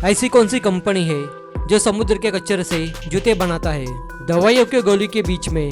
ऐसी कौन सी कंपनी है जो समुद्र के कचरे से जूते बनाता है? दवाइयों के गोली के बीच में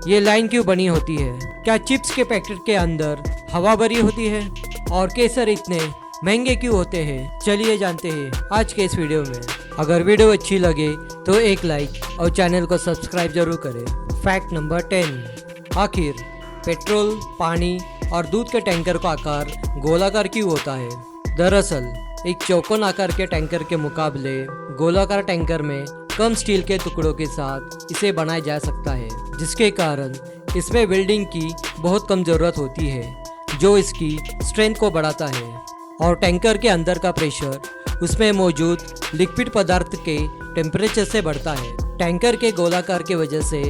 ये लाइन क्यों बनी होती है? क्या चिप्स के पैकेट के अंदर हवा भरी होती है? और केसर इतने महंगे क्यों होते हैं? चलिए जानते हैं आज के इस वीडियो में। अगर वीडियो अच्छी लगे तो एक लाइक और चैनल को सब्सक्राइब जरूर करें। Fact number 10। आखिर पेट्रोल, पानी और दूध के टैंकर का आकार गोलाकार क्यों होता है? दरअसल एक चौकोन आकार के टैंकर के मुकाबले गोलाकार टैंकर में कम स्टील के टुकड़ों के साथ इसे बनाया जा सकता है, जिसके कारण इसमें वेल्डिंग की बहुत कम ज़रूरत होती है, जो इसकी स्ट्रेंथ को बढ़ाता है। और टैंकर के अंदर का प्रेशर उसमें मौजूद लिक्विड पदार्थ के टेम्परेचर से बढ़ता है। टैंकर के गोलाकार की वजह से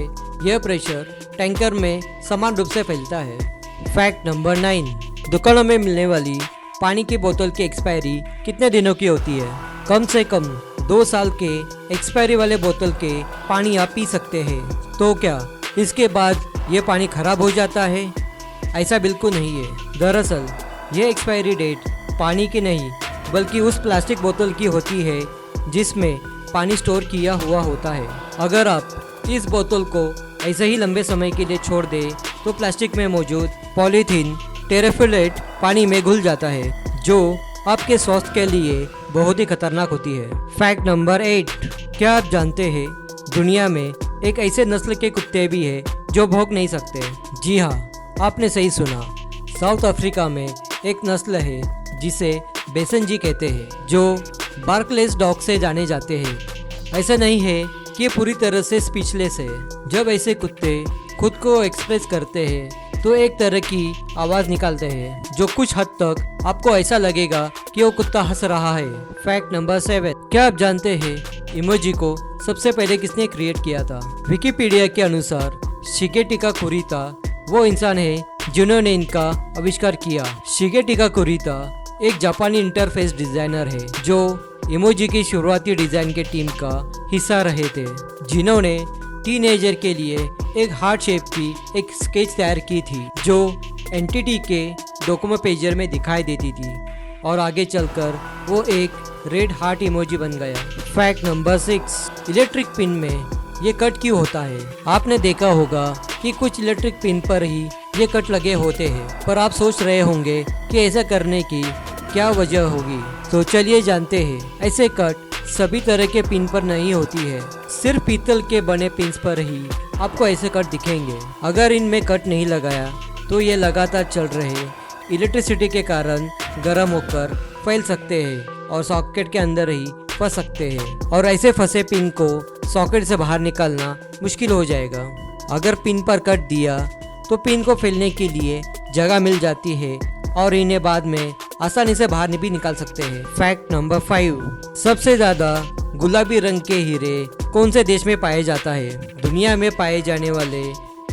यह प्रेशर टैंकर में समान रूप से फैलता है। Fact number 9। दुकानों में मिलने वाली पानी की बोतल की एक्सपायरी कितने दिनों की होती है? कम से कम 2 साल के एक्सपायरी वाले बोतल के पानी आप पी सकते हैं। तो क्या इसके बाद ये पानी खराब हो जाता है? ऐसा बिल्कुल नहीं है। दरअसल ये एक्सपायरी डेट पानी की नहीं बल्कि उस प्लास्टिक बोतल की होती है जिसमें पानी स्टोर किया हुआ होता है। अगर आप इस बोतल को ऐसे ही लंबे समय के लिए छोड़ दें तो प्लास्टिक में मौजूद पॉलीथीन टेरेफिलेट पानी में घुल जाता है, जो आपके स्वास्थ्य के लिए बहुत ही खतरनाक होती है। Fact number 8। क्या आप जानते हैं दुनिया में एक ऐसे नस्ल के कुत्ते भी है जो भौंक नहीं सकते? जी हाँ, आपने सही सुना। साउथ अफ्रीका में एक नस्ल है जिसे बेसनजी कहते हैं, जो बार्कलेस डॉग से जाने जाते हैं। ऐसा नहीं है कि पूरी तरह से स्पीचलेस है। जब ऐसे कुत्ते खुद को एक्सप्रेस करते हैं तो एक तरह की आवाज़ निकालते हैं, जो कुछ हद तक आपको ऐसा लगेगा कि वो कुत्ता हंस रहा है। Fact number 7। क्या आप जानते हैं इमोजी को सबसे पहले किसने क्रिएट किया था? विकिपीडिया के अनुसार शिगेटिका कुरिता वो इंसान है जिन्होंने इनका आविष्कार किया। शिगेटिका कुरिता एक जापानी इंटरफेस डिजाइनर है जो इमोजी की शुरुआती डिजाइन के टीम का हिस्सा रहे थे, जिन्होंने टीनेजर के लिए एक हार्ट शेप की एक स्केच तैयार की थी जो एंटिटी के डोकोमो पेजर में दिखाई देती थी, और आगे चलकर वो एक रेड हार्ट इमोजी बन गया। Fact number 6। इलेक्ट्रिक पिन में ये कट क्यों होता है? आपने देखा होगा कि कुछ इलेक्ट्रिक पिन पर ही ये कट लगे होते हैं, पर आप सोच रहे होंगे कि ऐसा करने की क्या वजह होगी। तो चलिए जानते हैं। ऐसे कट सभी तरह के पिन पर नहीं होती है, सिर्फ पीतल के बने पिन्स पर ही आपको ऐसे कट दिखेंगे। अगर इनमें कट नहीं लगाया तो ये लगातार चल रहे इलेक्ट्रिसिटी के कारण गर्म होकर फैल सकते हैं और सॉकेट के अंदर ही फंस सकते हैं, और ऐसे फंसे पिन को सॉकेट से बाहर निकालना मुश्किल हो जाएगा। अगर पिन पर कट दिया तो पिन को फैलने के लिए जगह मिल जाती है और इन्हें बाद में आसानी से बाहर भी निकाल सकते हैं। Fact number 5। सबसे ज्यादा गुलाबी रंग के हीरे कौन से देश में पाए जाता है? दुनिया में पाए जाने वाले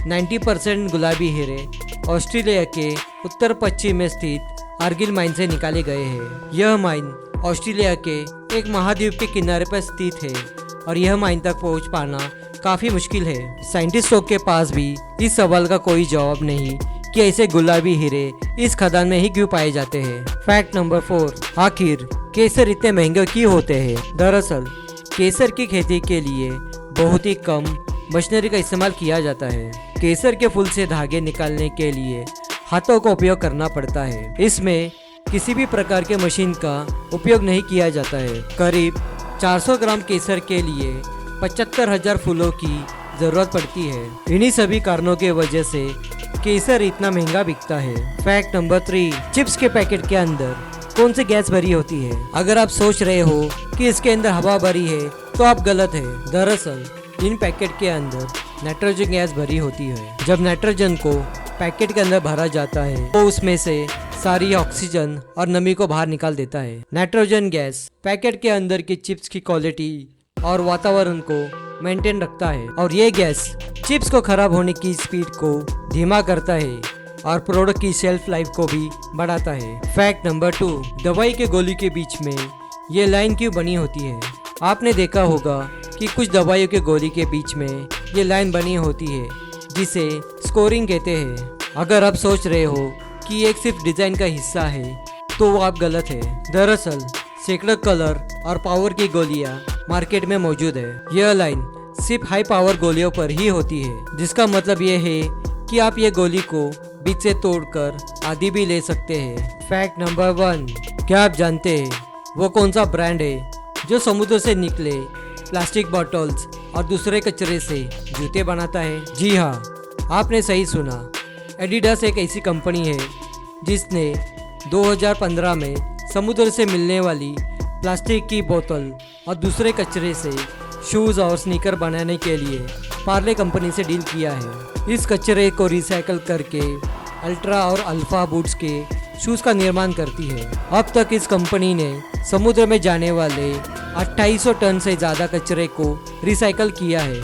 90% गुलाबी हीरे ऑस्ट्रेलिया के उत्तर पश्चिम में स्थित आर्गिल माइन से निकाले गए हैं। यह माइन ऑस्ट्रेलिया के एक महाद्वीप के किनारे पर स्थित है और यह माइन तक पहुंच पाना काफी मुश्किल है। साइंटिस्टों के पास भी इस सवाल का कोई जवाब नहीं कि ऐसे गुलाबी हीरे इस खदान में ही क्यों पाए जाते हैं। Fact number 4। आखिर केसर इतने महंगे क्यों होते हैं? दरअसल केसर की खेती के लिए बहुत ही कम मशीनरी का इस्तेमाल किया जाता है। केसर के फूल से धागे निकालने के लिए हाथों का उपयोग करना पड़ता है। इसमें किसी भी प्रकार के मशीन का उपयोग नहीं किया जाता है। करीब 400 ग्राम केसर के लिए 75,000 फूलों की जरूरत पड़ती है। इन्हीं सभी कारणों की वजह से केसर इतना महंगा बिकता है। Fact number 3। चिप्स के पैकेट के अंदर कौन सी गैस भरी होती है? अगर आप सोच रहे हो कि इसके अंदर हवा भरी है तो आप गलत है। दरअसल इन पैकेट के अंदर नाइट्रोजन गैस भरी होती है। जब नाइट्रोजन को पैकेट के अंदर भरा जाता है तो उसमें से सारी ऑक्सीजन और नमी को बाहर निकाल देता है। नाइट्रोजन गैस पैकेट के अंदर की चिप्स की क्वालिटी और वातावरण को मेंटेन रखता है, और ये गैस चिप्स को खराब होने की स्पीड को धीमा करता है और प्रोडक्ट की शेल्फ लाइफ को भी बढ़ाता है। Fact number 2। दवाई के गोली के बीच में ये लाइन क्यों बनी होती है? आपने देखा होगा कि कुछ दवाइयों के गोली के बीच में ये लाइन बनी होती है जिसे स्कोरिंग कहते हैं। अगर आप सोच रहे हो कि एक सिर्फ डिजाइन का हिस्सा है तो वो आप गलत है। दरअसल सैकड़ों कलर और पावर की गोलियां मार्केट में मौजूद है। यह लाइन सिर्फ हाई पावर गोलियों पर ही होती है, जिसका मतलब यह है कि आप ये गोली को बीच से तोड़कर आधी भी ले सकते हैं। फैक्ट नंबर 1, क्या आप जानते हैं वो कौन सा ब्रांड है जो समुद्र से निकले प्लास्टिक बॉटल्स और दूसरे कचरे से जूते बनाता है? जी हाँ, आपने सही सुना। एडिडास एक ऐसी कंपनी है जिसने 2015 में समुद्र से मिलने वाली प्लास्टिक की बोतल और दूसरे कचरे से शूज़ और स्नीकर बनाने के लिए पार्ले कंपनी से डील किया है। इस कचरे को रिसाइकल करके अल्ट्रा और अल्फा बूट्स के शूज़ का निर्माण करती है। अब तक इस कंपनी ने समुद्र में जाने वाले 2800 टन से ज़्यादा कचरे को रिसाइकल किया है।